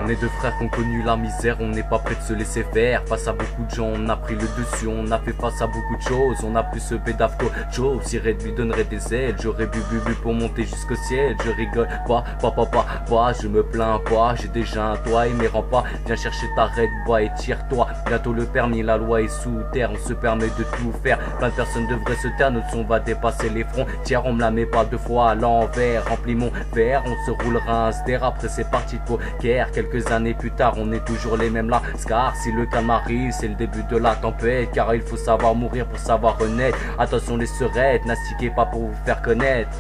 On est deux frères qui ont connu la misère, on n'est pas prêt de se laisser faire. Face à beaucoup de gens, on a pris le dessus, on a fait face à beaucoup de choses. On a plus ce bédaf qu'autre chose, Sired lui donnerait des ailes. J'aurais bu pour monter jusqu'au ciel. Je rigole pas, je me plains pas. J'ai déjà un toit et mes remparts. Viens chercher ta Red Bois et tire-toi. Bientôt le permis, la loi est sous terre. On se permet de tout faire. Plein de personnes devraient se taire, notre son va dépasser les frontières. On me la met pas deux fois à l'envers. Remplis mon verre, on se roulera un sder. Après c'est parti de poker. Quelques années plus tard, on est toujours les mêmes là. Scar, si le calme arrive, c'est le début de la tempête. Car il faut savoir mourir pour savoir renaître. Attention les serettes, n'astiquez pas pour vous faire connaître.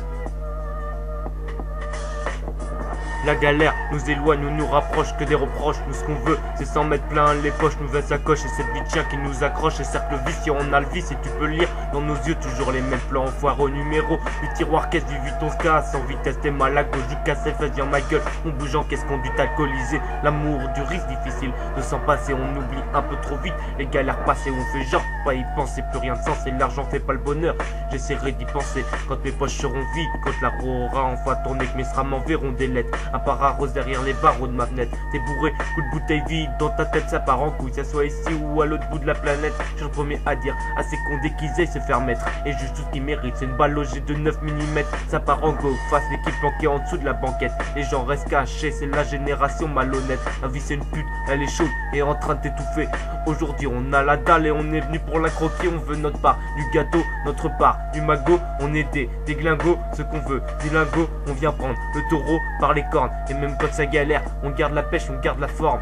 La galère nous éloigne, nous rapproche, que des reproches. Nous ce qu'on veut, c'est s'en mettre plein les poches. Nouvelle sacoche et cette vie de chien qui nous accroche. Et cercle vicieux, on a le vice et tu peux lire dans nos yeux toujours les mêmes plans. Foire au numéro du tiroir caisse du Vuitton se casse. En vitesse t'es mal à gauche du casse fait dire ma gueule. On bouge en caisse conduite alcoolisée. L'amour du risque difficile de s'en passer. On oublie un peu trop vite les galères passées. On fait genre pas y penser, plus rien de sens. Et l'argent fait pas le bonheur. J'essaierai d'y penser quand mes poches seront vides. Quand la roue aura enfin tourné, que mes SRAM m'enverront des lettres. Un pararose derrière les barreaux de ma fenêtre. T'es bourré, coup de bouteille vide. Dans ta tête ça part en couille. Ça soit ici ou à l'autre bout de la planète. Je suis le premier à dire à ces cons dès qu'ils aillent se faire mettre. Et juste tout ce qu'ils méritent, c'est une balle logée de 9 mm. Ça part en go, face l'équipe planquée en dessous de la banquette. Les gens restent cachés, c'est la génération malhonnête. La vie c'est une pute, elle est chaude et en train de t'étouffer. Aujourd'hui on a la dalle et on est venu pour la croquer. On veut notre part du gâteau, notre part du magot. On est des glingos, ce qu'on veut, des lingots. On vient prendre le taureau par les cornes. Et même quand ça galère, on garde la pêche, on garde la forme.